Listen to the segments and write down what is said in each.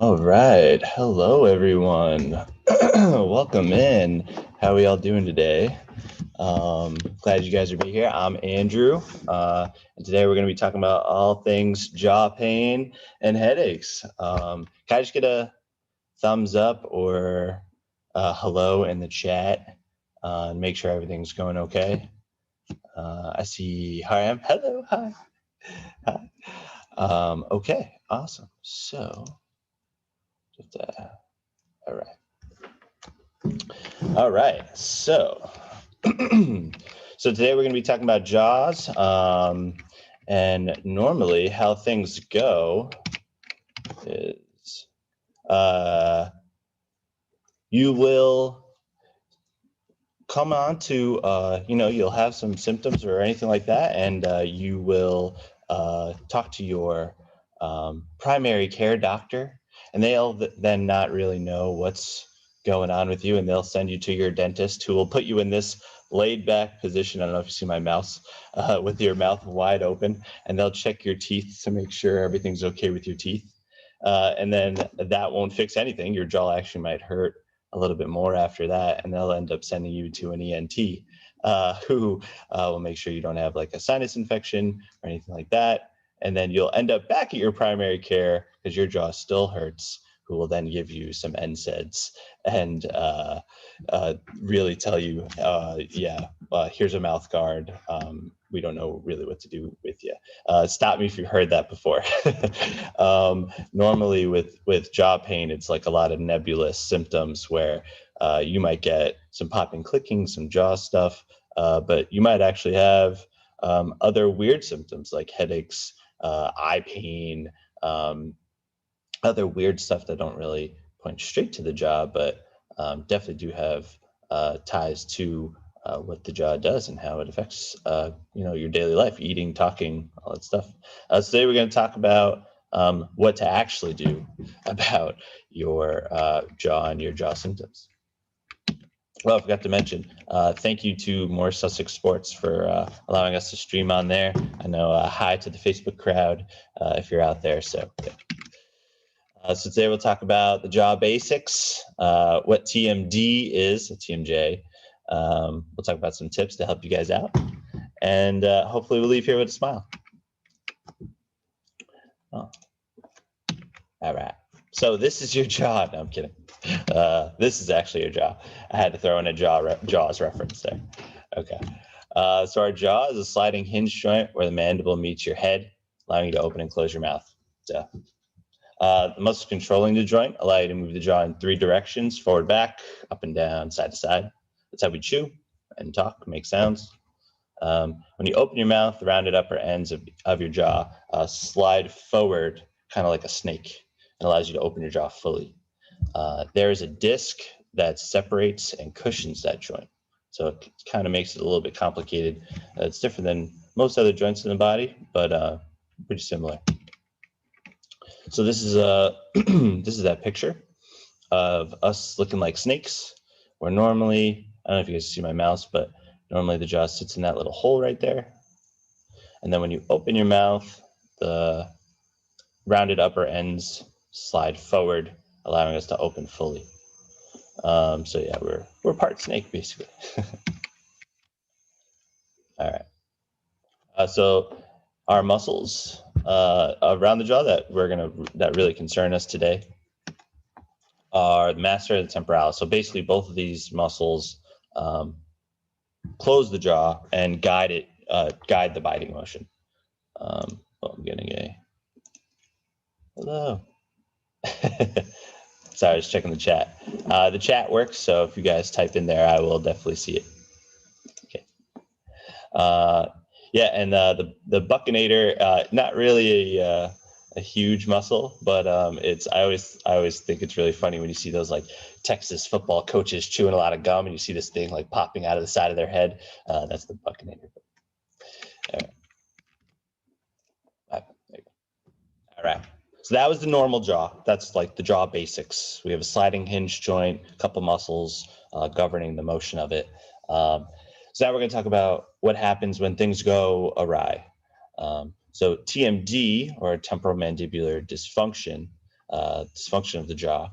All right. Hello, everyone. Welcome in. How are we all doing today? Glad you guys are here. I'm Andrew, and today we're going to be talking about all things jaw pain and headaches. Can I just get a thumbs up or hello in the chat and make sure everything's going okay? I see Hiram. Hello. Hi. Hi. Okay. Awesome. So, all right. All right, so so today we're going to be talking about Jaws, and normally how things go is you will come on to you'll have some symptoms or anything like that, and you will talk to your primary care doctor, and they'll then not really know what's going on with you, and they'll send you to your dentist, who will put you in this laid back position. I don't know if you see my mouse, with your mouth wide open, and they'll check your teeth to make sure everything's okay with your teeth. And then that won't fix anything. Your jaw actually might hurt a little bit more after that, and they'll end up sending you to an ENT, who will make sure you don't have like a sinus infection or anything like that. And then you'll end up back at your primary care because your jaw still hurts, who will then give you some NSAIDs and really tell you, here's a mouth guard. We don't know really what to do with you. Stop me if you've heard that before. Normally with jaw pain, it's like a lot of nebulous symptoms where you might get some popping, clicking, some jaw stuff, but you might actually have other weird symptoms like headaches, eye pain, other weird stuff that don't really point straight to the jaw, but definitely do have ties to what the jaw does and how it affects your daily life, eating, talking, all that stuff. So today we're going to talk about what to actually do about your jaw and your jaw symptoms. Well, I forgot to mention, thank you to More Sussex Sports for allowing us to stream on there. I know, hi to the Facebook crowd if you're out there. So, yeah. So today we'll talk about the jaw basics, what TMD is, TMJ. We'll talk about some tips to help you guys out, and hopefully we'll leave here with a smile. Oh. All right. So this is your jaw. No, I'm kidding. This is actually your jaw. I had to throw in a Jaws reference there. Okay. So our jaw is a sliding hinge joint where the mandible meets your head, allowing you to open and close your mouth. So, the muscles controlling the joint allow you to move the jaw in 3 directions: forward, back, up and down, side to side. That's how we chew and talk, make sounds. When you open your mouth, the rounded upper ends of your jaw slide forward, kind of like a snake, and allows you to open your jaw fully. There is a disc that separates and cushions that joint. So it kind of makes it a little bit complicated. It's different than most other joints in the body, but pretty similar. So this is this is that picture of us looking like snakes, where normally, I don't know if you guys see my mouse, but normally the jaw sits in that little hole right there. And then when you open your mouth, the rounded upper ends slide forward, allowing us to open fully. So yeah, we're part snake basically. All right. So our muscles around the jaw that really concern us today are the masseter and the temporalis. So basically, both of these muscles close the jaw and guide the biting motion. I'm getting a hello. Sorry, I was checking the chat. The chat works, so if you guys type in there, I will definitely see it. Okay. Yeah, and the buccinator, not really a huge muscle, but I always think it's really funny when you see those like Texas football coaches chewing a lot of gum, and you see this thing like popping out of the side of their head. That's the buccinator. All right. All right. So that was the normal jaw. That's like the jaw basics. We have a sliding hinge joint, a couple muscles governing the motion of it. So now we're going to talk about what happens when things go awry. So TMD, or temporomandibular dysfunction, dysfunction of the jaw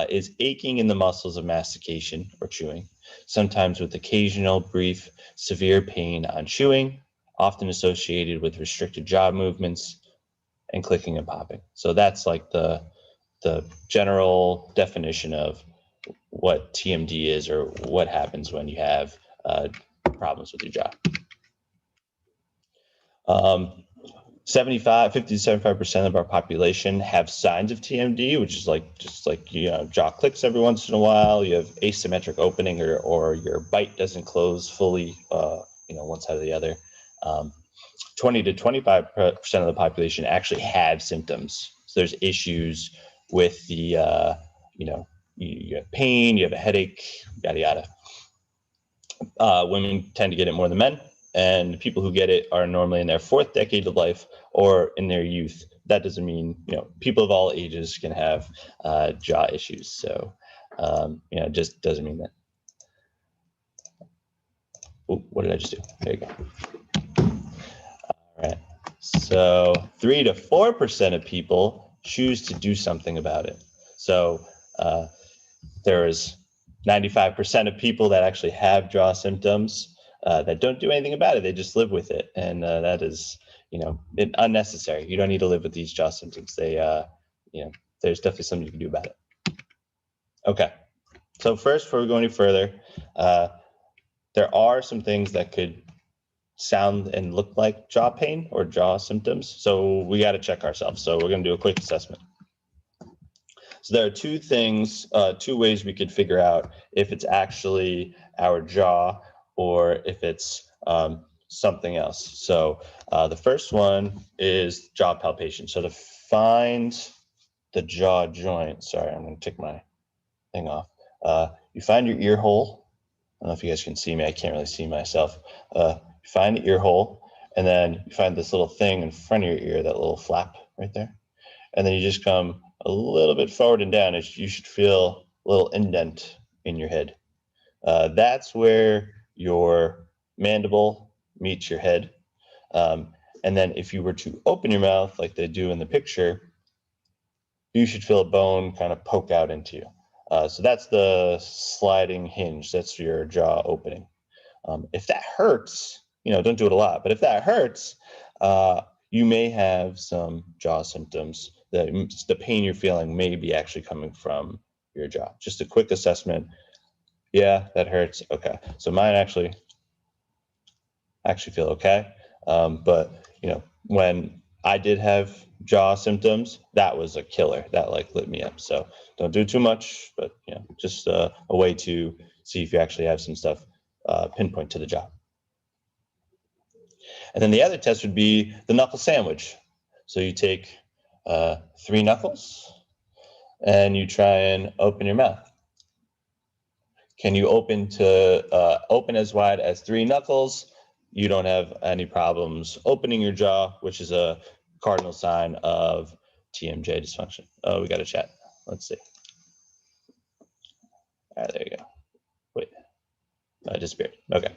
is aching in the muscles of mastication or chewing, sometimes with occasional brief severe pain on chewing, often associated with restricted jaw movements and clicking and popping. So that's like the general definition of what TMD is, or what happens when you have problems with your jaw. 50 to 75% of our population have signs of TMD, which is just like jaw clicks every once in a while. You have asymmetric opening, or your bite doesn't close fully, one side or the other. 20 to 25% of the population actually have symptoms. So there's issues with the, you have pain, you have a headache, yada yada. Women tend to get it more than men. And people who get it are normally in their 4th decade of life or in their youth. That doesn't mean, people of all ages can have jaw issues. So, it just doesn't mean that. Ooh, what did I just do? There you go. All right. So 3 to 4% of people choose to do something about it. So there is 95% of people that actually have jaw symptoms that don't do anything about it. They just live with it. And that is, unnecessary. You don't need to live with these jaw symptoms. They, there's definitely something you can do about it. Okay. So first, before we go any further, there are some things that could sound and look like jaw pain or jaw symptoms. So we got to check ourselves. So we're going to do a quick assessment. So there are two ways we could figure out if it's actually our jaw or if it's something else. So the first one is jaw palpation. So to find the jaw joint, sorry, I'm going to take my thing off. You find your ear hole. I don't know if you guys can see me. I can't really see myself. You find the ear hole, and then you find this little thing in front of your ear, that little flap right there. And then you just come a little bit forward and down. You should feel a little indent in your head. That's where your mandible meets your head. And then if you were to open your mouth like they do in the picture, you should feel a bone kind of poke out into you. So that's the sliding hinge. That's your jaw opening. If that hurts, don't do it a lot, but if that hurts, you may have some jaw symptoms. The pain you're feeling may be actually coming from your jaw. Just a quick assessment. Yeah, that hurts. Okay. So mine actually feel okay. But when I did have jaw symptoms, that was a killer. That lit me up. So don't do too much, but just a way to see if you actually have some stuff pinpoint to the jaw. And then the other test would be the knuckle sandwich. So you take 3 knuckles and you try and open your mouth. Can you open as wide as 3 knuckles? You don't have any problems opening your jaw, which is a cardinal sign of TMJ dysfunction. Oh, we got a chat. Let's see. All right, there you go. Wait, I disappeared. Okay.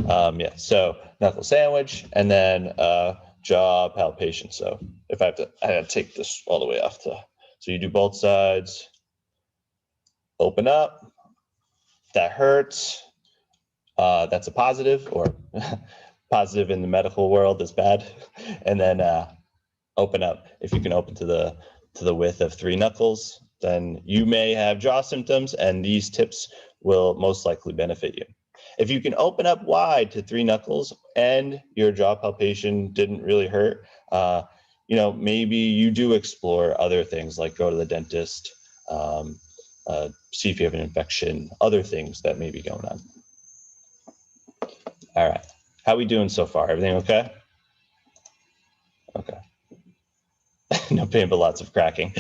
Yeah, so knuckle sandwich, and then jaw palpation. So if I gotta take this all the way off so you do both sides, open up, that hurts, that's a positive, or positive in the medical world is bad. And then open up. If you can open to the width of 3 knuckles, then you may have jaw symptoms, and these tips will most likely benefit you. If you can open up wide to 3 knuckles and your jaw palpation didn't really hurt, maybe you do explore other things, like go to the dentist, see if you have an infection, other things that may be going on. All right. How we doing so far? Everything okay? Okay. No pain, but lots of cracking.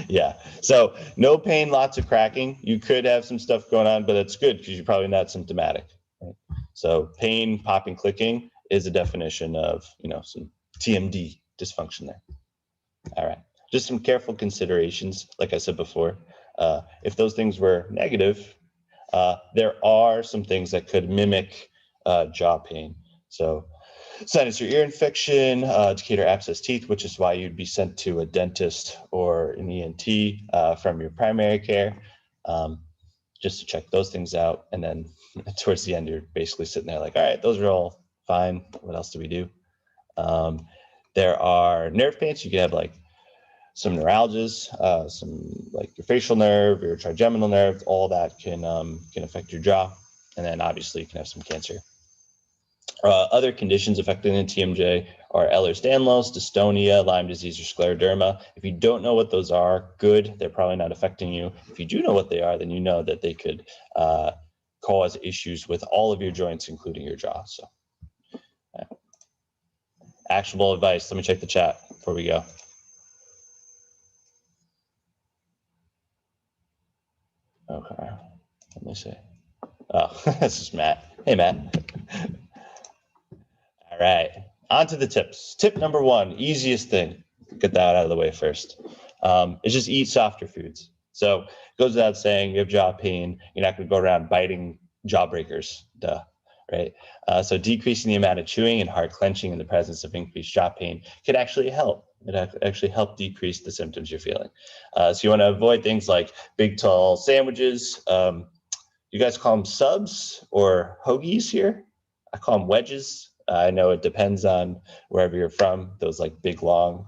Yeah. So no pain, lots of cracking. You could have some stuff going on, but it's good because you're probably not symptomatic. Right? So pain, popping, clicking is a definition of, some TMD dysfunction there. All right. Just some careful considerations. Like I said before, if those things were negative, there are some things that could mimic jaw pain. So Sinus or ear infection, Decatur abscess teeth, which is why you'd be sent to a dentist or an ENT from your primary care, just to check those things out. And then towards the end, you're basically sitting there like, all right, those are all fine. What else do we do? There are nerve pains. You can have like some neuralgias, some like your facial nerve, your trigeminal nerve, all that can affect your jaw. And then obviously you can have some cancer. Other conditions affecting the TMJ are Ehlers-Danlos, dystonia, Lyme disease, or scleroderma. If you don't know what those are, good, they're probably not affecting you. If you do know what they are, then you know that they could cause issues with all of your joints, including your jaw. So, actionable advice. Let me check the chat before we go. Okay, let me see. Oh, this is Matt. Hey, Matt. All right, on to the tips. Tip number one, easiest thing, get that out of the way first, is just eat softer foods. So it goes without saying, you have jaw pain, you're not going to go around biting jawbreakers, duh, right? So decreasing the amount of chewing and hard clenching in the presence of increased jaw pain could actually help. It actually help decrease the symptoms you're feeling. So you want to avoid things like big, tall sandwiches. You guys call them subs or hoagies here? I call them wedges. I know it depends on wherever you're from, those like big, long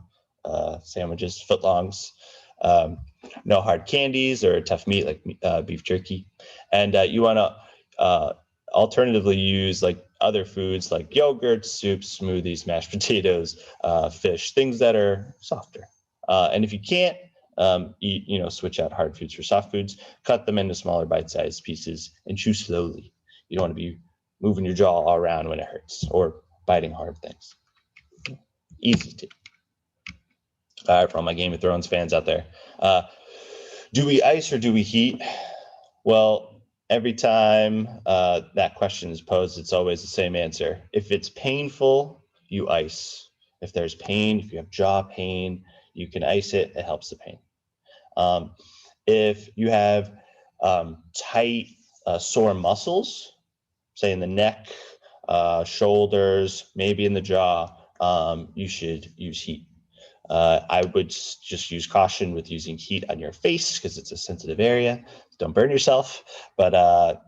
sandwiches, footlongs. No hard candies or tough meat like beef jerky. And you want to alternatively use like other foods like yogurt, soups, smoothies, mashed potatoes, fish, things that are softer. And if you can't eat, switch out hard foods for soft foods, cut them into smaller bite-sized pieces and chew slowly. You don't want to be moving your jaw all around when it hurts or biting hard things. Easy to. All right, for all my Game of Thrones fans out there. Do we ice or do we heat? Well, every time that question is posed, it's always the same answer. If it's painful, you ice. If there's pain, if you have jaw pain, you can ice it. It helps the pain. If you have tight, sore muscles, say in the neck, shoulders, maybe in the jaw, you should use heat. I would just use caution with using heat on your face because it's a sensitive area. Don't burn yourself. But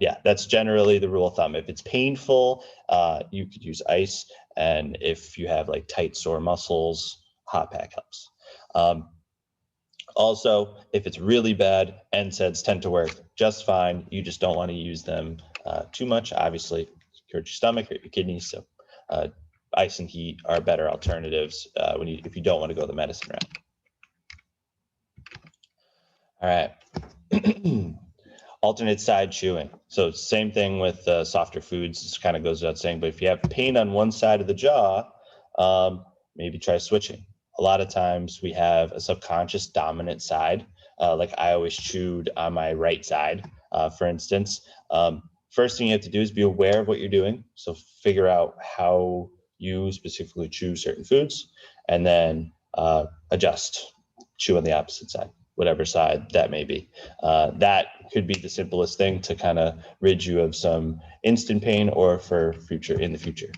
yeah, that's generally the rule of thumb. If it's painful, you could use ice. And if you have like tight, sore muscles, hot pack helps. Also, if it's really bad, NSAIDs tend to work just fine. You just don't want to use them too much. Obviously, hurt your stomach, hurt your kidneys. So ice and heat are better alternatives if you don't want to go the medicine route. All right. Alternate side chewing. So same thing with softer foods. This kind of goes without saying, but if you have pain on one side of the jaw, maybe try switching. A lot of times we have a subconscious dominant side. Like I always chewed on my right side, for instance. First thing you have to do is be aware of what you're doing. So figure out how you specifically chew certain foods, and then adjust, chew on the opposite side, whatever side that may be. That could be the simplest thing to kind of rid you of some instant pain or for future in the future.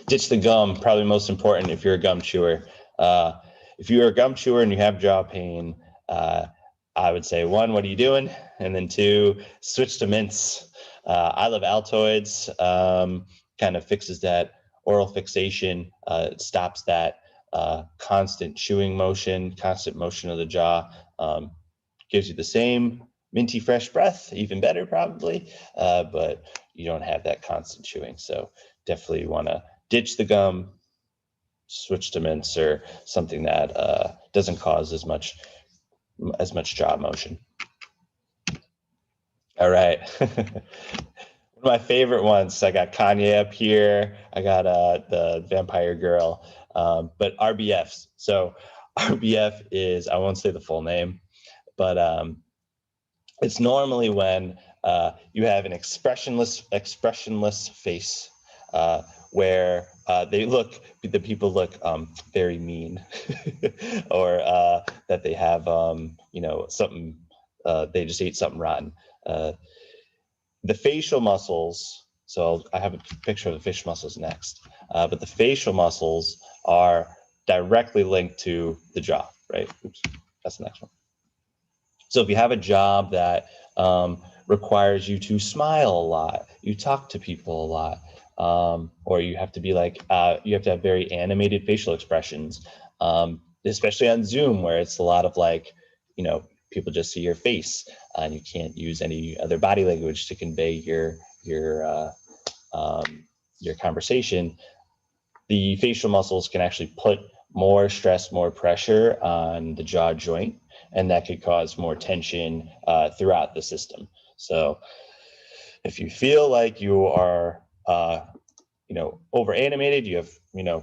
Ditch the gum, probably most important if you're a gum chewer. If you're a gum chewer and you have jaw pain, I would say, one, what are you doing? And then two, switch to mints. I love Altoids, kind of fixes that oral fixation, it stops that constant chewing motion, constant motion of the jaw, gives you the same minty fresh breath, even better probably, but you don't have that constant chewing. So definitely want to ditch the gum, switch to mints or something that doesn't cause as much jaw motion. All right. One of my favorite ones, I got Kanye up here. I got the Vampire Girl, but RBFs. So RBF is, I won't say the full name, but it's normally when you have an expressionless face where the people look very mean, or that they have something, they just ate something rotten. The facial muscles So I have a picture of the facial muscles next, but the facial muscles are directly linked to the jaw, right? Oops, that's the next one. So if you have a job that requires you to smile a lot, you talk to people a lot, or you have to be like, you have to have very animated facial expressions, especially on Zoom, where it's a lot of like, people just see your face and you can't use any other body language to convey your conversation. The facial muscles can actually put more stress, more pressure on the jaw joint, and that could cause more tension throughout the system. So if you feel like you are, over animated, you have, you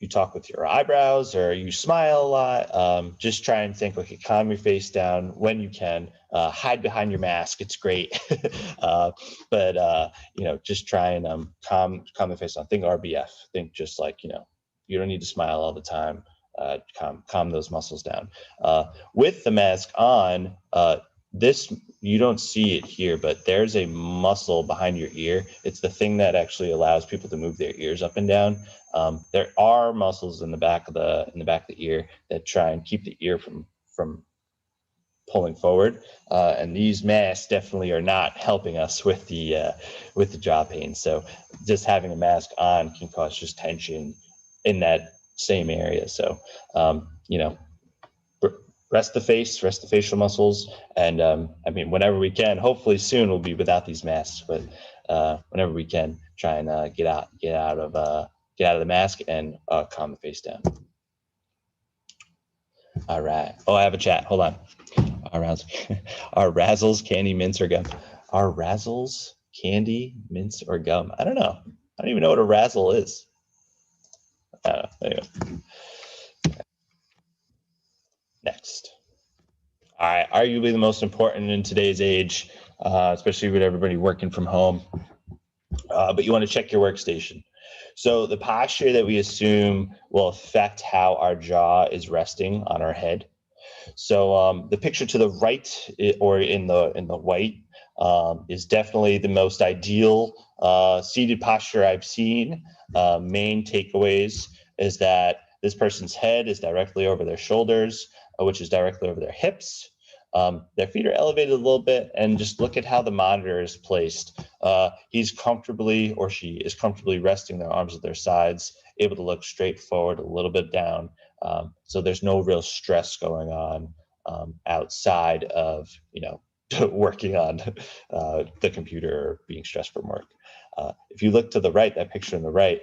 talk with your eyebrows or you smile a lot, just try and think, okay, calm your face down when you can, hide behind your mask. It's great. But just try and calm the face down. Think RBF. Think just like, you don't need to smile all the time. Calm those muscles down. With the mask on, this, you don't see it here, but there's a muscle behind your ear. It's the thing that actually allows people to move their ears up and down. There are muscles in the back of the ear that try and keep the ear from pulling forward, and these masks definitely are not helping us with the jaw pain. So just having a mask on can cause just tension in that same area. So rest the face, rest the facial muscles, and whenever we can, hopefully soon we'll be without these masks, but whenever we can, try and get out of the mask and calm the face down. All right. Oh, I have a chat. Hold on. Are Razzles candy, mints, or gum? Are Razzles candy, mints, or gum? I don't know. I don't even know what a Razzle is. I don't know. Anyway. Next. All right, arguably the most important in today's age, especially with everybody working from home. But you want to check your workstation. So the posture that we assume will affect how our jaw is resting on our head. So the picture to the right, or in the white, is definitely the most ideal seated posture I've seen. Main takeaways is that this person's head is directly over their shoulders, which is directly over their hips. Their feet are elevated a little bit, and just look at how the monitor is placed. He's comfortably, or she is comfortably resting their arms at their sides, able to look straight forward, a little bit down. So there's no real stress going on outside of, working on the computer or being stressed from work. If you look to the right, that picture on the right,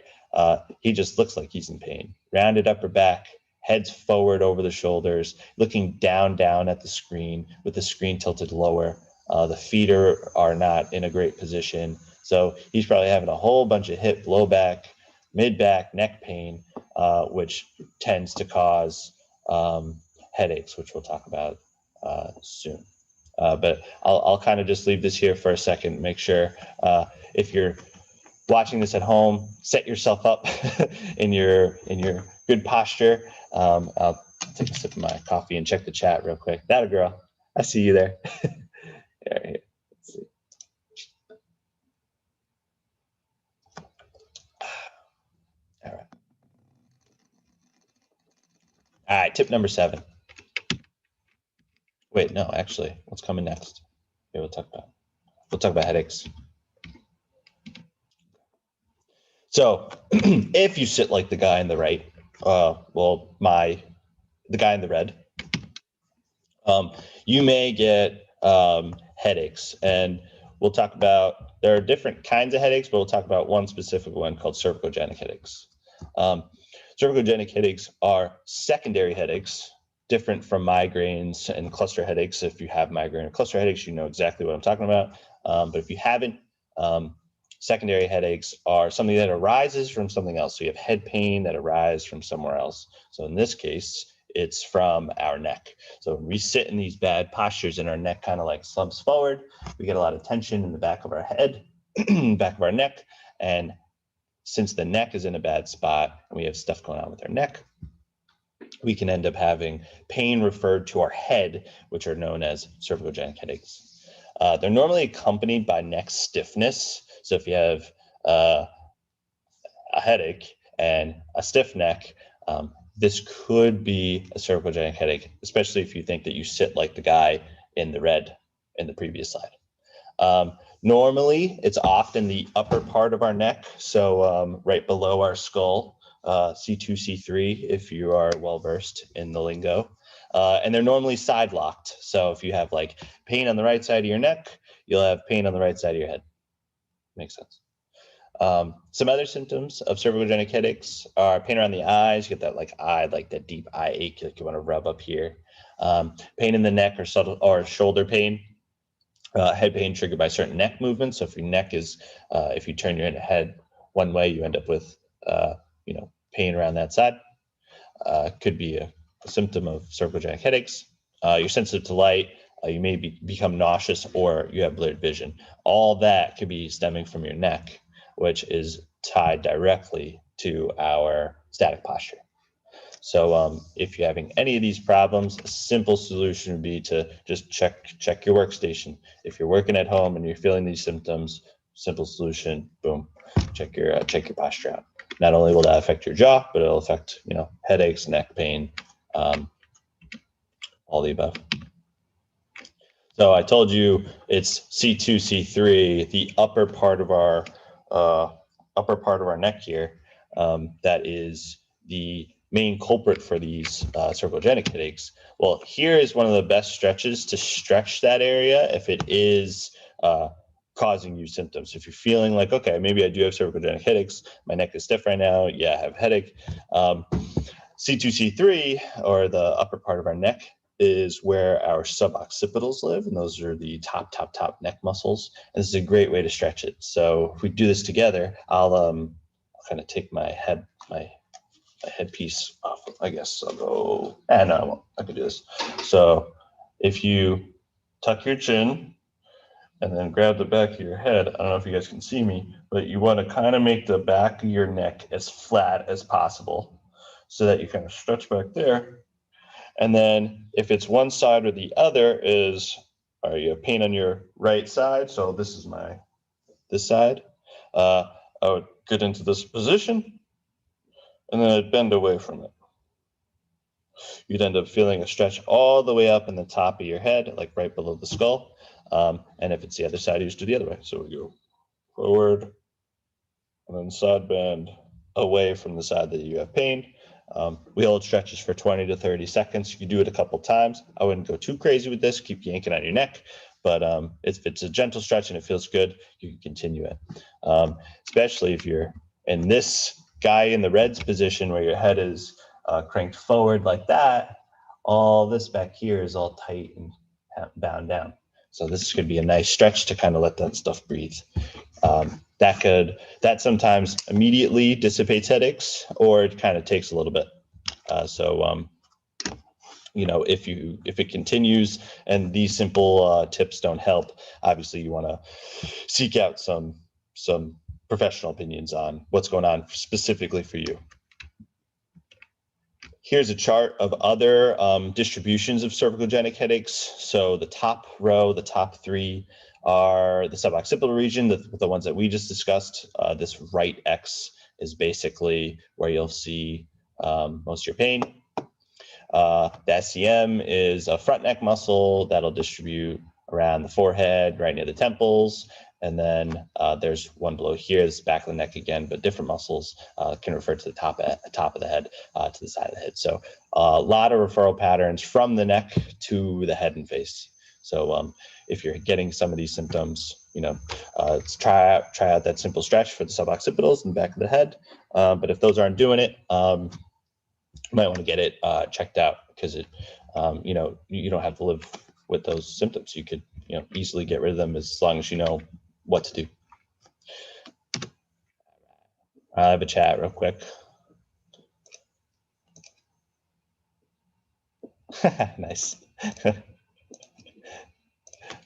he just looks like he's in pain. Rounded upper back, heads forward over the shoulders, looking down at the screen with the screen tilted lower. The feet are not in a great position. So he's probably having a whole bunch of hip, low back, mid back, neck pain, which tends to cause headaches, which we'll talk about soon. But I'll kind of just leave this here for a second. Make sure if you're watching this at home, set yourself up in your good posture. I'll take a sip of my coffee and check the chat real quick. That a girl. I see you there. Right here. Let's see. All right. All right. Tip number 7. Wait, no, actually, what's coming next? Okay, we'll talk about headaches. So if you sit like the guy in the right, the guy in the red, you may get headaches, and we'll talk about, there are different kinds of headaches, but we'll talk about one specific one called cervicogenic headaches. Cervicogenic headaches are secondary headaches, different from migraines and cluster headaches. If you have migraine or cluster headaches, you know exactly what I'm talking about. But if you haven't, secondary headaches are something that arises from something else. So you have head pain that arises from somewhere else. So in this case, it's from our neck. So when we sit in these bad postures and our neck kind of like slumps forward, we get a lot of tension in the back of our head, back of our neck. And since the neck is in a bad spot and we have stuff going on with our neck, we can end up having pain referred to our head, which are known as cervicogenic headaches. They're normally accompanied by neck stiffness. So if you have a headache and a stiff neck, this could be a cervicogenic headache, especially if you think that you sit like the guy in the red in the previous slide. Normally, it's often the upper part of our neck, so right below our skull, C2, C3, if you are well-versed in the lingo. And they're normally side locked. So if you have like pain on the right side of your neck, you'll have pain on the right side of your head. Makes sense. Some other symptoms of cervicogenic headaches are pain around the eyes. You get that like that deep eye ache, like you want to rub up here. Pain in the neck or shoulder pain. Head pain triggered by certain neck movements. So if your neck is, if you turn your head one way, you end up with, pain around that side. Could be a symptom of cervicogenic headaches. You're sensitive to light. You may become nauseous, or you have blurred vision. All that could be stemming from your neck, which is tied directly to our static posture. So if you're having any of these problems, a simple solution would be to just check your workstation. If you're working at home and you're feeling these symptoms, simple solution, boom, check your posture out. Not only will that affect your jaw, but it'll affect headaches, neck pain, all the above. So I told you it's C2, C3, the upper part of our neck here. That is the main culprit for these cervicogenic headaches. Well, here is one of the best stretches to stretch that area if it is causing you symptoms. If you're feeling like, okay, maybe I do have cervicogenic headaches, my neck is stiff right now, yeah, I have a headache. C2, C3, or the upper part of our neck, is where our suboccipitals live, and those are the top neck muscles. And this is a great way to stretch it. So if we do this together, I'll kind of take my headpiece off. I guess I'll go, no, I won't. I can do this. So if you tuck your chin and then grab the back of your head, I don't know if you guys can see me, but you want to kind of make the back of your neck as flat as possible so that you kind of stretch back there. And then if it's one side or the other you have pain on your right side, so this is this side, I would get into this position and then I'd bend away from it. You'd end up feeling a stretch all the way up in the top of your head, like right below the skull. And if it's the other side, you just do the other way. So we go forward and then side bend away from the side that you have pain. We hold stretches for 20 to 30 seconds. You can do it a couple times. I wouldn't go too crazy with this, keep yanking on your neck, but if it's a gentle stretch and it feels good, you can continue it. Especially if you're in this guy in the red's position where your head is cranked forward like that, all this back here is all tight and bound down. So this could be a nice stretch to kind of let that stuff breathe. That sometimes immediately dissipates headaches, or it kind of takes a little bit. If it continues and these simple tips don't help, obviously you want to seek out some professional opinions on what's going on specifically for you. Here's a chart of other distributions of cervicogenic headaches. So the top row, the top three, are the suboccipital region, the ones that we just discussed. This right X is basically where you'll see most of your pain. The SCM is a front neck muscle that'll distribute around the forehead, right near the temples. And then there's one below here, this back of the neck again, but different muscles can refer to the top of the head, to the side of the head. So a lot of referral patterns from the neck to the head and face. So if you're getting some of these symptoms, try out that simple stretch for the suboccipitals and back of the head. But if those aren't doing it, you might want to get it checked out, because it, you don't have to live with those symptoms. You could, easily get rid of them as long as you know what to do. I'll have a chat real quick. Nice.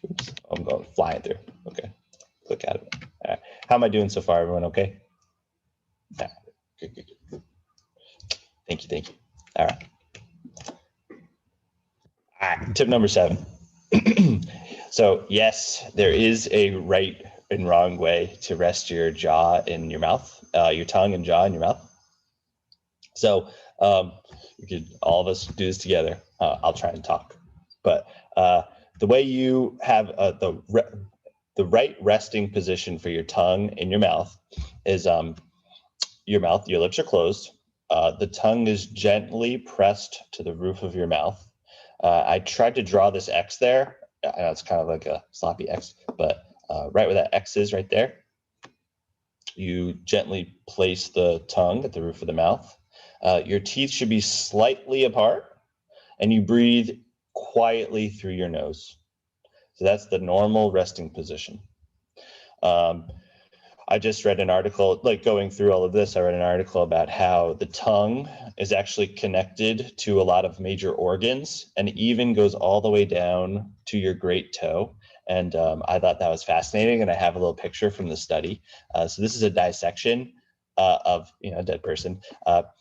Oops, I'm going flying through. Okay, click out of it. All right. How am I doing so far, everyone? Okay. All right. Good. Thank you. All right. Tip number 7. So yes, there is a right and wrong way to rest your jaw in your mouth, your tongue and jaw in your mouth. So we could all of us do this together. I'll try and talk, but the way you have the right resting position for your tongue in your mouth is your lips are closed. The tongue is gently pressed to the roof of your mouth. I tried to draw this X there. I know it's kind of like a sloppy X, but right where that X is right there, you gently place the tongue at the roof of the mouth. Your teeth should be slightly apart, and you breathe quietly through your nose. So that's the normal resting position. I just read an article, like going through all of this, I read an article about how the tongue is actually connected to a lot of major organs and even goes all the way down to your great toe. And I thought that was fascinating. And I have a little picture from the study. So this is a dissection of a dead person.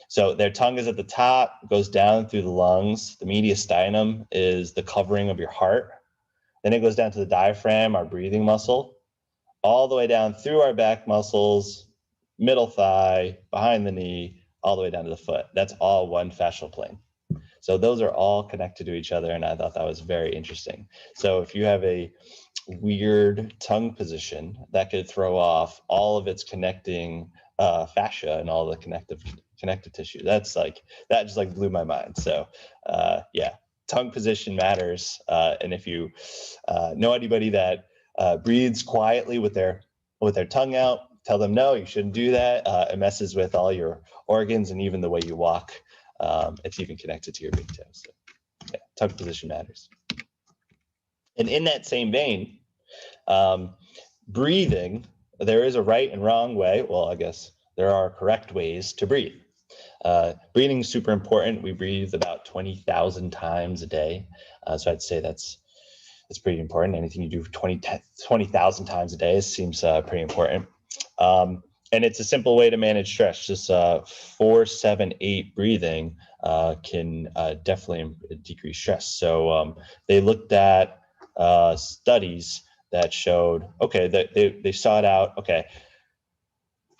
So their tongue is at the top, goes down through the lungs. The mediastinum is the covering of your heart. Then it goes down to the diaphragm, our breathing muscle, all the way down through our back muscles, middle thigh, behind the knee, all the way down to the foot. That's all one fascial plane. So those are all connected to each other, and I thought that was very interesting. So if you have a weird tongue position, that could throw off all of its connecting fascia and all the connective tissue. That just like blew my mind. So yeah, tongue position matters. And if you know anybody that breathes quietly with their tongue out, tell them no, you shouldn't do that. It messes with all your organs and even the way you walk. It's even connected to your big toe. So yeah, tongue position matters. And in that same vein, breathing, there is a right and wrong way. Well, I guess there are correct ways to breathe. Breathing is super important. We breathe about 20,000 times a day. So I'd say that's pretty important. Anything you do 20,000 times a day seems pretty important. And it's a simple way to manage stress. Just 4-7-8 breathing can definitely decrease stress. So they looked at studies that showed, okay, that they sought out, okay,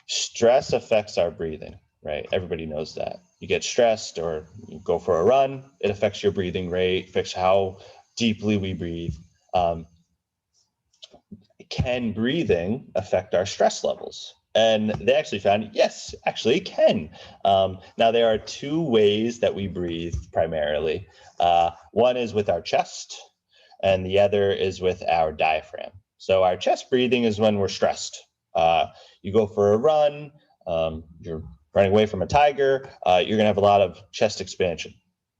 stress affects our breathing, right? Everybody knows that. You get stressed or you go for a run, it affects your breathing rate, affects how deeply we breathe. Can breathing affect our stress levels? And they actually found, yes, actually it can. Now, there are two ways that we breathe primarily. One is with our chest, and the other is with our diaphragm. So our chest breathing is when we're stressed. You go for a run, you're running away from a tiger, you're going to have a lot of chest expansion,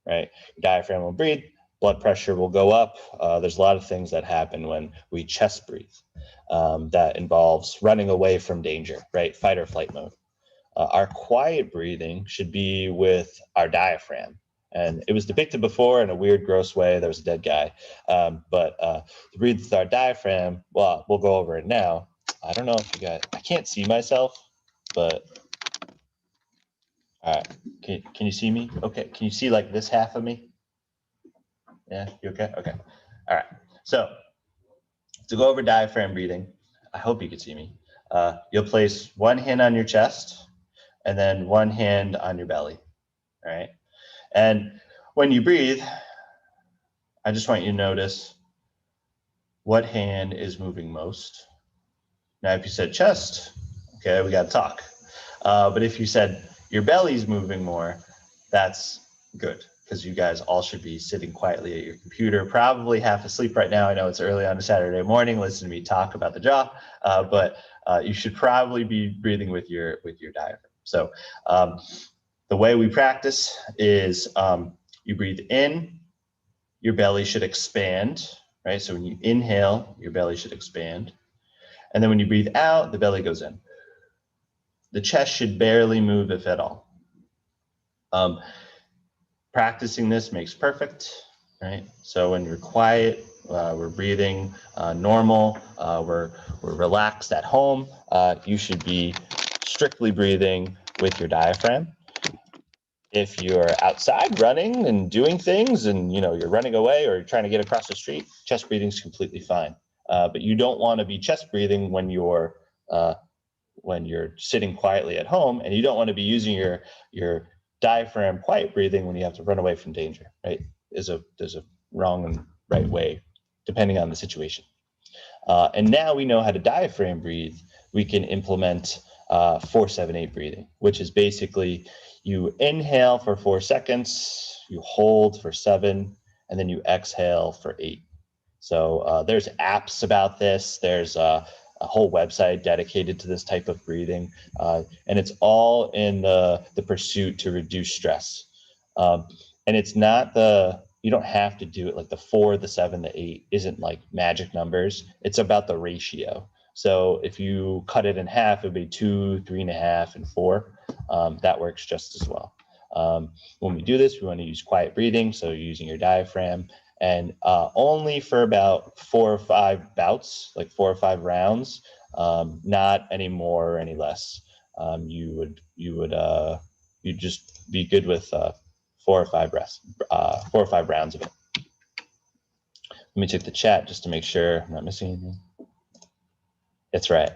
right? Your diaphragm will breathe, blood pressure will go up. There's a lot of things that happen when we chest breathe. That involves running away from danger, right? Fight or flight mode. Our quiet breathing should be with our diaphragm. And it was depicted before in a weird, gross way. There was a dead guy. But to breathe with our diaphragm, well, we'll go over it now. I don't know if you guys, I can't see myself, but all right. Can you see me? Okay. Can you see like this half of me? Yeah, you okay? Okay. All right. So to go over diaphragm breathing, I hope you can see me. You'll place one hand on your chest and then one hand on your belly. All right. And when you breathe, I just want you to notice what hand is moving most. Now, if you said chest, okay, we got to talk. But if you said your belly's moving more, that's good, because you guys all should be sitting quietly at your computer, probably half asleep right now. I know it's early on a Saturday morning. Listen to me talk about the jaw, but you should probably be breathing with your diaphragm. So the way we practice is you breathe in, your belly should expand, right? So when you inhale, your belly should expand. And then when you breathe out, the belly goes in. The chest should barely move, if at all. Practicing this makes perfect, right? So when you're quiet, we're breathing normal, we're relaxed at home, you should be strictly breathing with your diaphragm. If you're outside running and doing things and you're running away or you're trying to get across the street, chest breathing is completely fine. but you don't want to be chest breathing when you're sitting quietly at home, and you don't want to be using your diaphragm quiet breathing when you have to run away from danger, right? There's a wrong and right way, depending on the situation. And now we know how to diaphragm breathe. We can implement 4-7-8 breathing, which is basically you inhale for 4 seconds, you hold for 7, and then you exhale for 8. So there's apps about this. There's a whole website dedicated to this type of breathing, and it's all in the pursuit to reduce stress. And it's not you don't have to do it like the 4, the 7, the 8 isn't like magic numbers. It's about the ratio. So if you cut it in half, it would be 2, 3.5, and 4. That works just as well. When we do this, we want to use quiet breathing. So you're using your diaphragm, and only for about 4 or 5 bouts, like 4 or 5 rounds, not any more or any less. You'd just be good with 4 or 5 rounds of it. Let me check the chat just to make sure I'm not missing anything. That's right.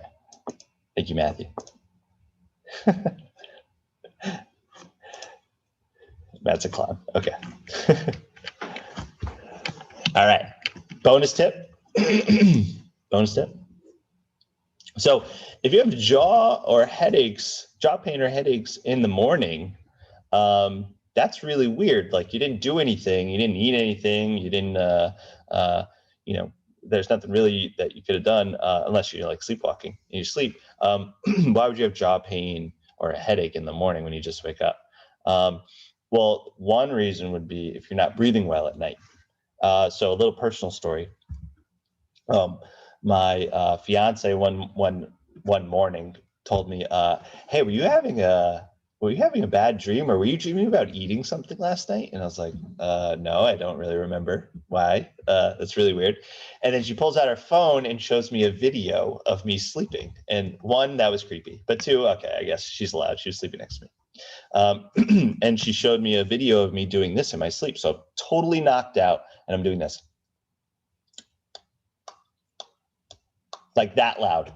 Thank you, Matthew. Matt's a clown. Okay. All right. Bonus tip. Bonus tip. So if you have jaw pain or headaches in the morning, that's really weird. Like you didn't do anything, you didn't eat anything, you didn't, there's nothing really that you could have done unless you're like sleepwalking in your sleep. Why would you have jaw pain or a headache in the morning when you just wake up? Well, one reason would be if you're not breathing well at night. So a little personal story. My fiance one morning told me, "Hey, were you having a bad dream, or were you dreaming about eating something last night?" And I was like, "No, I don't really remember. Why? That's really weird." And then she pulls out her phone and shows me a video of me sleeping. And 1, that was creepy, but 2, okay, I guess she's allowed. She was sleeping next to me. And she showed me a video of me doing this in my sleep. So totally knocked out, and I'm doing this. Like that loud.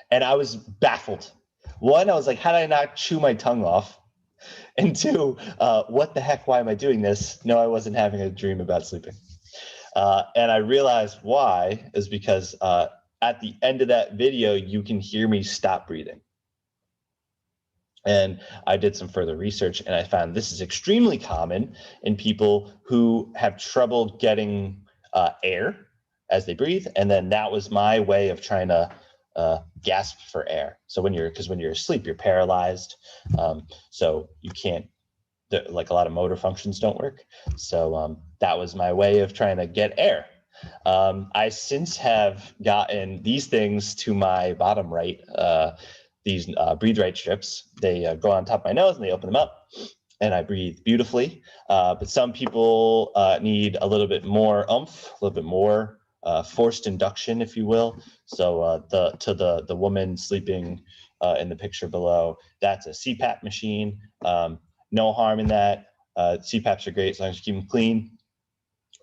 And I was baffled. 1, I was like, how did I not chew my tongue off? And 2, what the heck, why am I doing this? No, I wasn't having a dream about sleeping. And I realized why is because at the end of that video, you can hear me stop breathing. And I did some further research, and I found this is extremely common in people who have trouble getting air as they breathe. And then that was my way of trying to gasp for air. So when you're asleep, you're paralyzed. So you can't, like a lot of motor functions don't work. So that was my way of trying to get air. I since have gotten these things to my bottom right, these Breathe Right strips. They go on top of my nose and they open them up, and I breathe beautifully. But some people need a little bit more oomph, a little bit more forced induction, if you will. So the woman sleeping in the picture below, that's a CPAP machine. No harm in that. CPAPs are great as long as you keep them clean.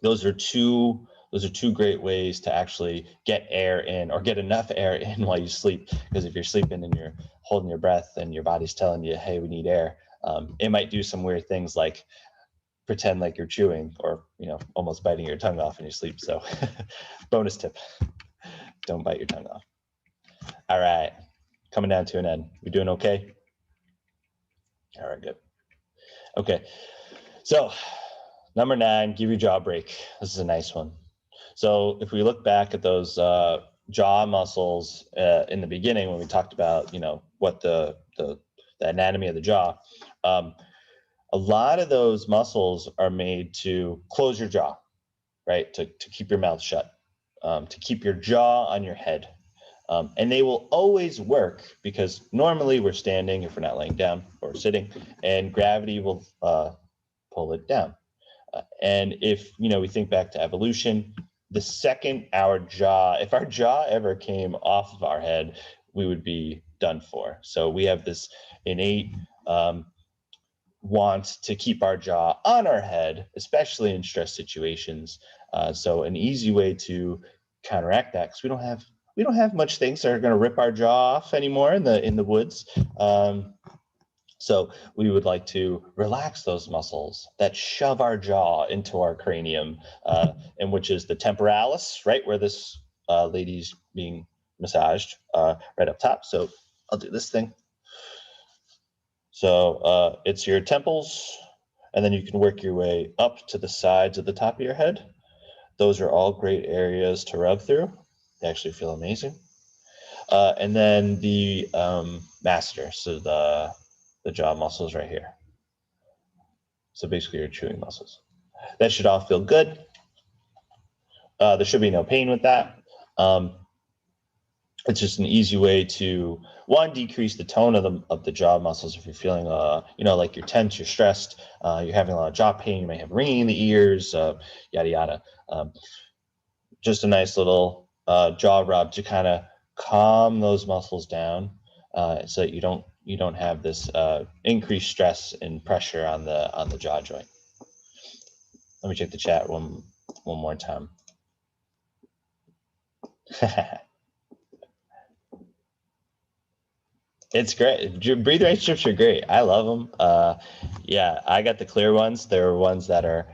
Those are two great ways to actually get air in, or get enough air in while you sleep. Because if you're sleeping and you're holding your breath and your body's telling you, hey, we need air, it might do some weird things like pretend like you're chewing, or almost biting your tongue off in your sleep. So bonus tip, don't bite your tongue off. All right, coming down to an end. We doing okay? All right, good. Okay, so number 9, give your jaw a break. This is a nice one. So if we look back at those jaw muscles in the beginning, when we talked about what the anatomy of the jaw, a lot of those muscles are made to close your jaw, right? To keep your mouth shut, to keep your jaw on your head. And they will always work because normally we're standing if we're not laying down or sitting, and gravity will pull it down. And if we think back to evolution, the second if our jaw ever came off of our head, we would be done for. So we have this innate want to keep our jaw on our head, especially in stress situations. So an easy way to counteract that because we don't have much things that are going to rip our jaw off anymore in the woods. So we would like to relax those muscles that shove our jaw into our cranium, and which is the temporalis, right where this lady's being massaged, right up top. So I'll do this thing. So it's your temples, and then you can work your way up to the sides of the top of your head. Those are all great areas to rub through. They actually feel amazing. And then the masseter, so the jaw muscles right here. So basically your chewing muscles. That should all feel good. There should be no pain with that. It's just an easy way to, one, decrease the tone of the jaw muscles if you're feeling, like you're tense, you're stressed, you're having a lot of jaw pain, you may have ringing in the ears, yada, yada. Just a nice little jaw rub to kind of calm those muscles down so that you don't have this increased stress and pressure on the jaw joint. Let me check the chat one more time. It's great. Breathe right strips are great. I love them. Yeah, I got the clear ones. There are ones that are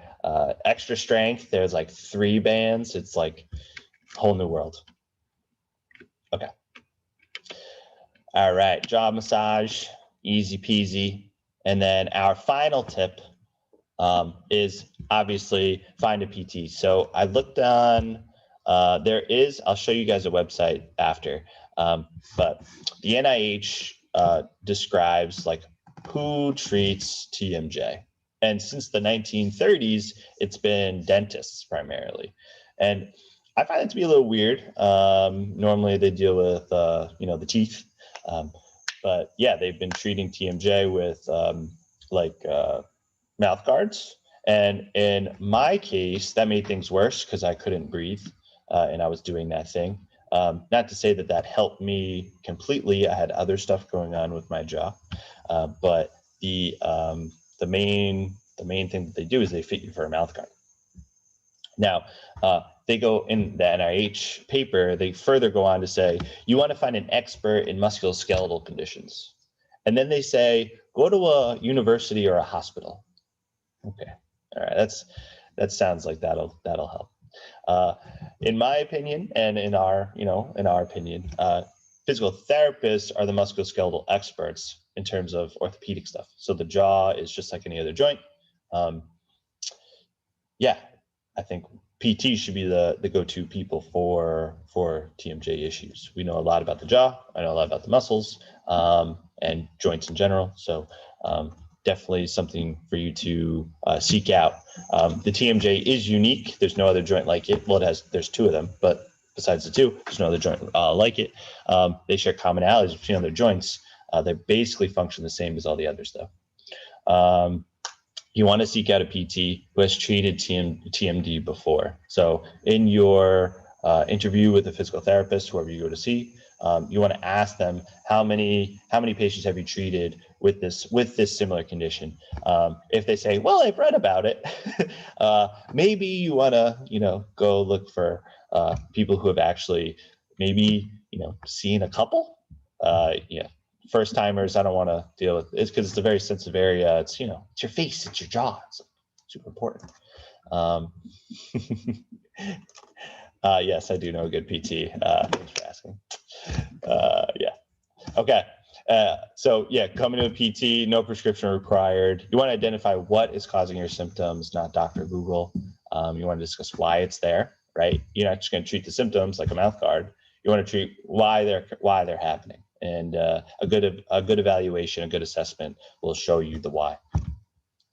extra strength. There's like 3 bands. It's like a whole new world. Okay. All right, jaw massage, easy peasy. And then our final tip is obviously find a PT. So I looked on, I'll show you guys a website after, but the NIH describes like who treats TMJ. And since the 1930s, it's been dentists primarily. And I find it to be a little weird. Normally they deal with, the teeth. But yeah, they've been treating TMJ with mouth guards. And in my case, that made things worse because I couldn't breathe and I was doing that thing. Not to say that helped me completely. I had other stuff going on with my jaw. But the main thing that they do is they fit you for a mouth guard. Now, they go in the NIH paper, they further go on to say, you want to find an expert in musculoskeletal conditions. And then they say, go to a university or a hospital. Okay, all right, that sounds like that'll help. In my opinion, and in our opinion, physical therapists are the musculoskeletal experts in terms of orthopedic stuff. So the jaw is just like any other joint. Yeah, I think PT should be the go-to people for TMJ issues. We know a lot about the jaw. I know a lot about the muscles and joints in general. So definitely something for you to seek out. The TMJ is unique. There's no other joint like it. Well, there's 2 of them, but besides the 2, there's no other joint like it. They share commonalities between other joints. They basically function the same as all the others, though. You want to seek out a PT who has treated TMD before. So in your interview with a physical therapist, whoever you go to see, you want to ask them how many patients have you treated with this similar condition. If they say, well, I've read about it, maybe you want to go look for people who have actually maybe seen a couple. First timers, I don't want to deal with it because it's a very sensitive area. It's it's your face, it's your jaw. It's super important. Yes, I do know a good PT. Thanks for asking. Yeah. Okay. So yeah, coming to a PT, no prescription required. You want to identify what is causing your symptoms, not Dr. Google. You want to discuss why it's there, right? You're not just going to treat the symptoms like a mouth guard. You want to treat why they're happening. And a good evaluation, a good assessment will show you the why.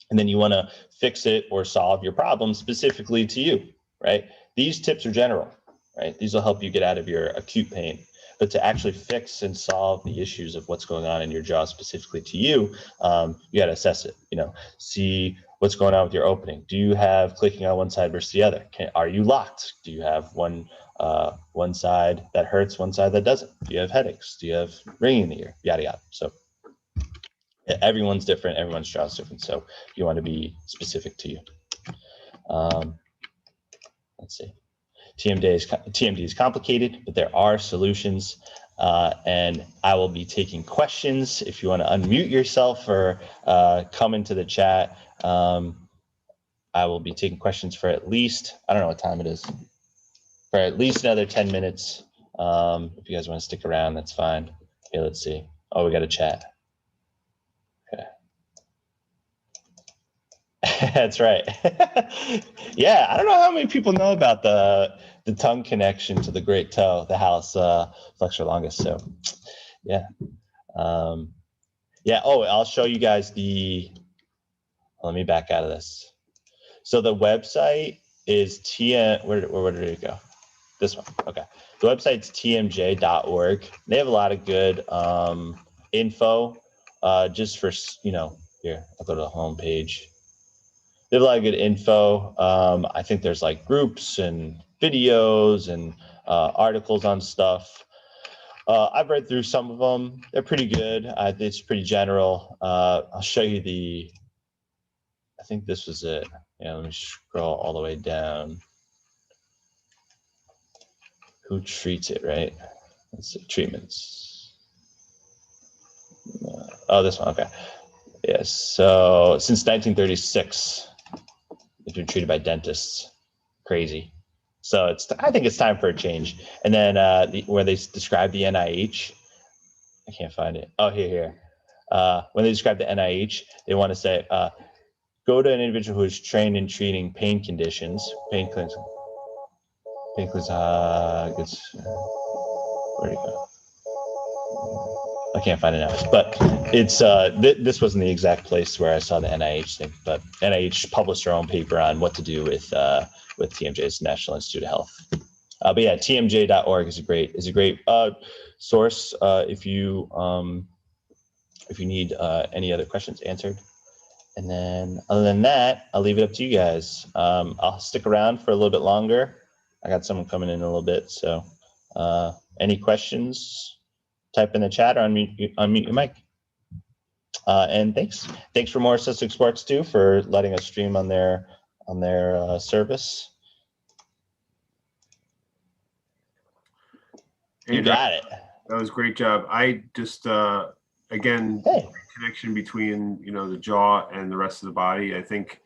And then you want to fix it or solve your problem specifically to you, right? These tips are general, right? These will help you get out of your acute pain. But to actually fix and solve the issues of what's going on in your jaw specifically to you, you got to assess it. See what's going on with your opening. Do you have clicking on one side versus the other? Are you locked? Do you have one side that hurts, one side that doesn't? Do you have headaches? Do you have ringing in the ear? Yada yada. So everyone's different. Everyone's jaw is different. So you want to be specific to you. Let's see. TMD is complicated, but there are solutions. And I will be taking questions. If you want to unmute yourself or come into the chat, I will be taking questions for at least, I don't know what time it is, for at least another 10 minutes. If you guys want to stick around, that's fine. Okay, let's see. Oh, we got a chat. Okay. That's right. Yeah, I don't know how many people know about the tongue connection to the great toe, the hallus flexor longus. So, yeah. Yeah. Oh, I'll show you guys let me back out of this. So the website is where did it go? This one. Okay. The website's tmj.org. They have a lot of good info just for, here, I'll go to the home page. They have a lot of good info. I think there's like groups and videos and articles on stuff. I've read through some of them. They're pretty good. It's pretty general. I'll show you I think this was it. Yeah, let me scroll all the way down. Who treats it, right? Let's see, treatments. Oh, this one, okay. Yes, so since 1936, it's been treated by dentists. Crazy. So I think it's time for a change. And then where they describe the NIH, I can't find it. Oh, here. When they describe the NIH, they want to say, go to an individual who is trained in treating pain conditions. Pain clinics. Where'd it go? I can't find it now. But it's this wasn't the exact place where I saw the NIH thing. But NIH published their own paper on what to do with TMJ's National Institute of Health. But yeah, tmj.org is a great source if you need any other questions answered. And then other than that, I'll leave it up to you guys. I'll stick around for a little bit longer. I got someone coming in a little bit. So any questions, type in the chat or unmute your mic. And thanks for Morris Sussex Sports too for letting us stream on their service. You got it. That was a great job. I just again, connection between the jaw and the rest of the body. I think.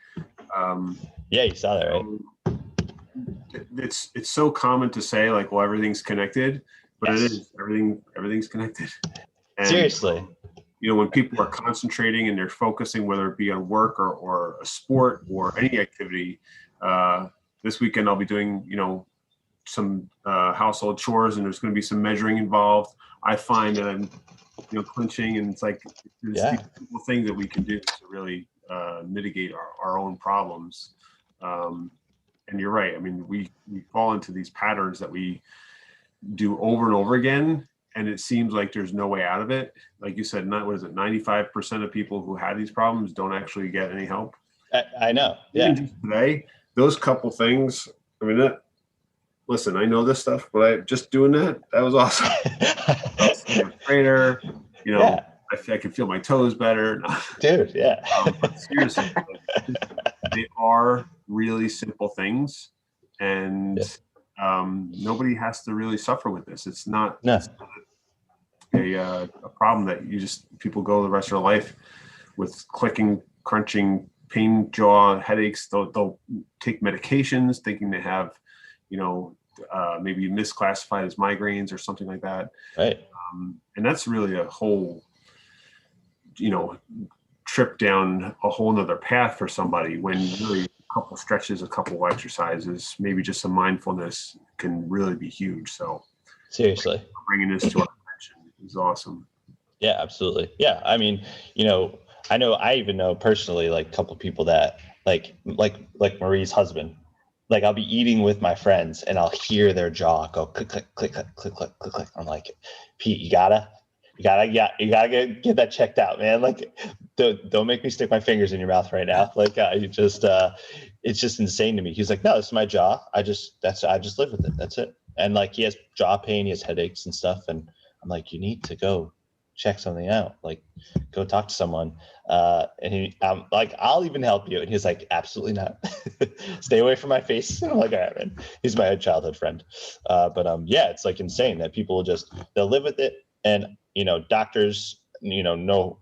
Yeah, you saw that, right? It's so common to say like, well, everything's connected, but yes. It is everything's connected. And, seriously. When people are concentrating and they're focusing, whether it be on work or a sport or any activity, this weekend I'll be doing, some household chores, and there's going to be some measuring involved. I find that I'm, clinching, and it's like there's these simple things that we can do to really mitigate our own problems. And you're right. I mean, we fall into these patterns that we do over and over again, and it seems like there's no way out of it. Like you said, 95% of people who have these problems don't actually get any help. I know. Yeah. Today, those couple things. I mean, listen, I know this stuff, but just doing that was awesome. Trainer, I can feel my toes better. Dude, yeah. But seriously, they are really simple things, and nobody has to really suffer with this. It's not a problem that people go the rest of their life with clicking, crunching, pain, jaw, headaches. They'll take medications thinking they have, maybe misclassified as migraines or something like that. Right. And that's really a whole, trip down a whole nother path for somebody, when really a couple stretches, a couple exercises, maybe just some mindfulness can really be huge. So seriously, bringing this to our attention is awesome. Yeah, absolutely. Yeah. I mean, I even know personally, like a couple people that like Marie's husband, like I'll be eating with my friends and I'll hear their jaw go click, click, click, click, click, click, click, click. I'm like, Pete, you gotta get that checked out, man. Like, don't make me stick my fingers in your mouth right now. Like, it's just insane to me. He's like, no, this is my jaw. I just live with it. That's it. And like, he has jaw pain, he has headaches and stuff. And I'm like, you need to go check something out. Like, go talk to someone. And he, like, I'll even help you. And he's like, absolutely not. Stay away from my face. I'm like, all right, man. He's my childhood friend. But yeah, it's like insane that people will just, they'll live with it. And, doctors, no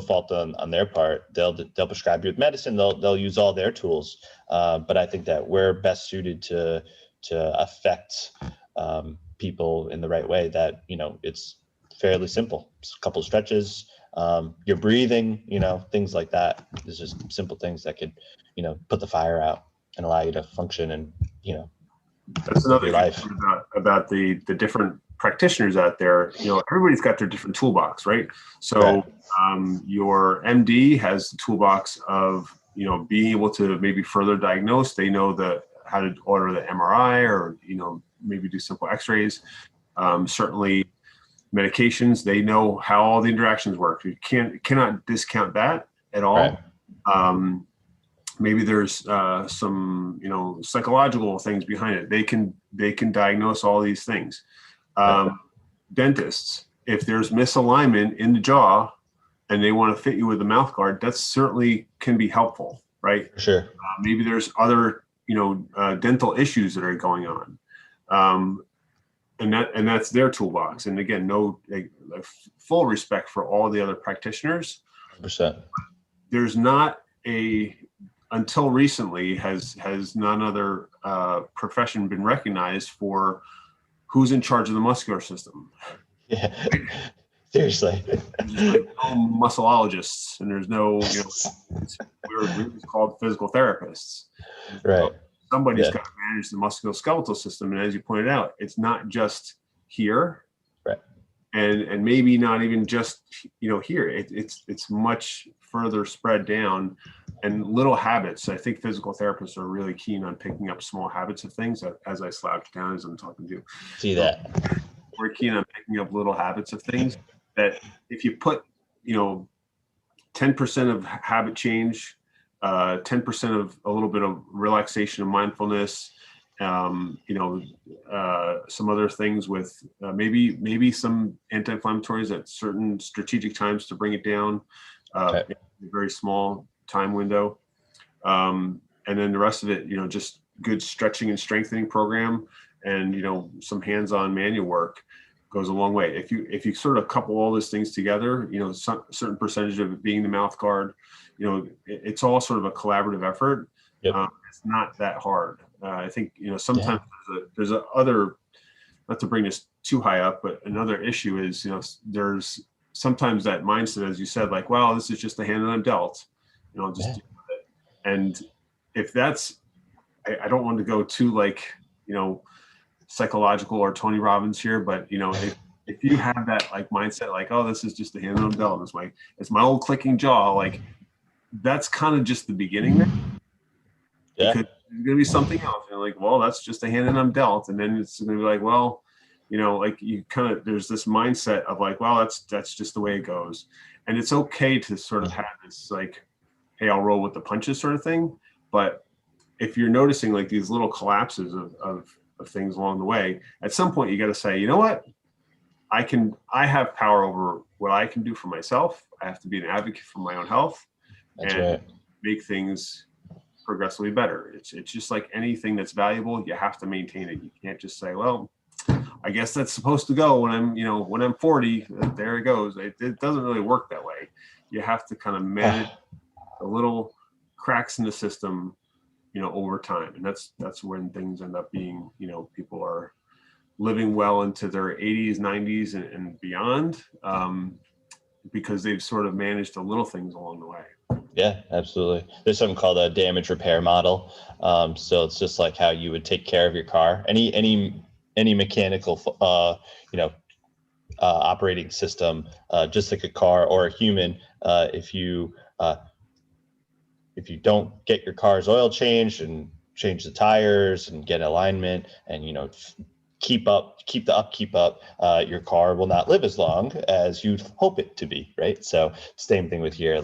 fault on their part. They'll prescribe you with medicine. They'll use all their tools. But I think that we're best suited to affect people in the right way. That it's fairly simple. It's a couple of stretches. Your breathing, things like that. There's just simple things that could, put the fire out and allow you to function and that's another your life. thing about the different practitioners out there. Everybody's got their different toolbox, right? So Right. Your MD has the toolbox of being able to maybe further diagnose. They know how to order the MRI, or maybe do simple X-rays. Certainly medications, they know how all the interactions work. You cannot discount that at all. Right. Maybe there's some psychological things behind it. They can diagnose all these things. Dentists, if there's misalignment in the jaw and they want to fit you with a mouth guard, that certainly can be helpful, right? Sure. Maybe there's other dental issues that are going on, and that's their toolbox. And again, full respect for all the other practitioners. 100%. There's not until recently has none other profession been recognized for who's in charge of the muscular system. Yeah. Seriously. There's no musculologists, and there's no, we're called physical therapists. Right. Somebody's got to manage the musculoskeletal system. And as you pointed out, it's not just here. Right. And maybe not even just, here. It's much further spread down, and little habits. I think physical therapists are really keen on picking up small habits of things as I slouch down as I'm talking to you. See that. We're keen on picking up little habits of things that if you put, 10% of habit change, 10% of a little bit of relaxation and mindfulness, some other things with maybe some anti-inflammatories at certain strategic times to bring it down, a very small time window. And then the rest of it, just good stretching and strengthening program, and, some hands-on manual work goes a long way. If you sort of couple all those things together, some certain percentage of it being the mouth guard, it's all sort of a collaborative effort. Yep. It's not that hard. I think, sometimes there's a other, not to bring this too high up, but another issue is, there's sometimes that mindset, as you said, like, well, this is just the hand that I'm dealt, I'll just deal with it. And if that's, I don't want to go too psychological or Tony Robbins here, but if you have that mindset, oh, this is just the hand that I'm dealt, it's my old clicking jaw, that's kind of just the beginning there. Yeah. Because there's gonna be something else. Well, that's just the hand that I'm dealt. And then it's gonna be well, you kind of, there's this mindset of well, that's just the way it goes. And it's okay to sort of have this hey, I'll roll with the punches sort of thing. But if you're noticing these little collapses of things along the way, at some point you got to say, you know what? I have power over what I can do for myself. I have to be an advocate for my own health. That's and right. make things progressively better. It's just like anything that's valuable, you have to maintain it. You can't just say, well, I guess that's supposed to go when I'm 40, there it goes. It doesn't really work that way. You have to kind of manage the little cracks in the system, over time. And that's when things end up being, people are living well into their 80s, 90s and beyond, because they've sort of managed the little things along the way. Yeah, absolutely. There's something called a damage repair model. So it's just like how you would take care of your car. Any mechanical, operating system, just like a car or a human. If you don't get your car's oil changed and change the tires and get alignment and keep the upkeep up, your car will not live as long as you'd hope it to be, right? So same thing with here.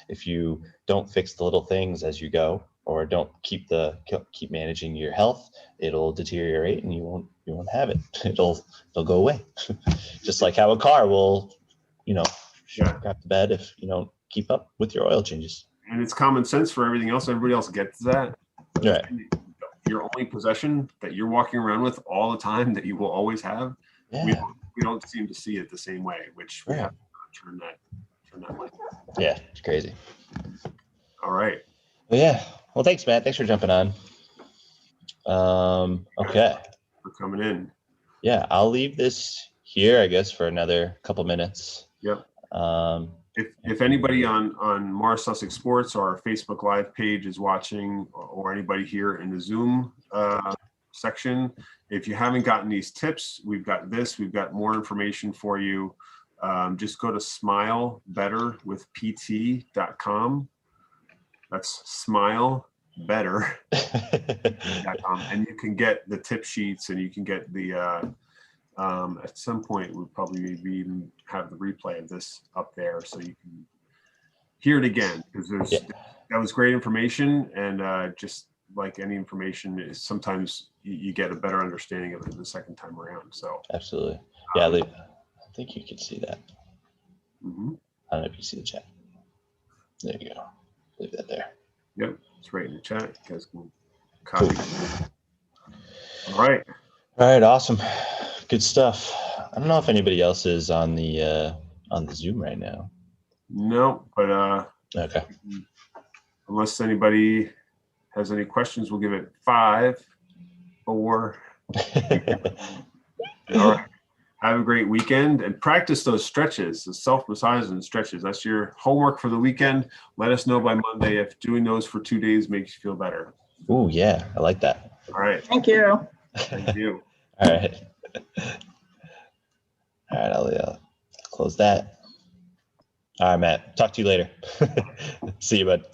If you don't fix the little things as you go, or don't keep managing your health, it'll deteriorate and you won't have it. It'll go away. Just like how a car will Yeah. crap the bed if you don't keep up with your oil changes. And it's common sense for everything else. Everybody else gets that. Right. Your only possession that you're walking around with all the time that you will always have, Yeah. we don't seem to see it the same way, which we Right. have to turn that way. Yeah, it's crazy. All right. Well, yeah. Well, thanks, Matt. Thanks for jumping on. Okay. For coming in. Yeah, I'll leave this here, I guess, for another couple minutes. Yep. Um, If anybody on Mars Sussex Sports or our Facebook Live page is watching, or anybody here in the Zoom section, if you haven't gotten these tips, we've got got more information for you. Just go to smilebetterwithpt.com. That's smilebetter.com, and you can get the tip sheets, and you can get the at some point we'll probably maybe even have the replay of this up there so you can hear it again, because that was great information. And just like any information, is sometimes you get a better understanding of it the second time around. So absolutely. Yeah, I think you can see that. Mhm. I don't know if you see the chat. There you go. Leave that there. Yep, it's right in the chat. You guys can copy. All right. All right, awesome. Good stuff. I don't know if anybody else is on the Zoom right now. No, but Okay. unless anybody has any questions, we'll give it 5, 4. All right. Have a great weekend, and practice those stretches, the self-massages and stretches. That's your homework for the weekend. Let us know by Monday if doing those for 2 days makes you feel better. Ooh, yeah, I like that. All right. Thank you. Thank you. All right. All right, I'll close that. All right, Matt. Talk to you later. See you, bud.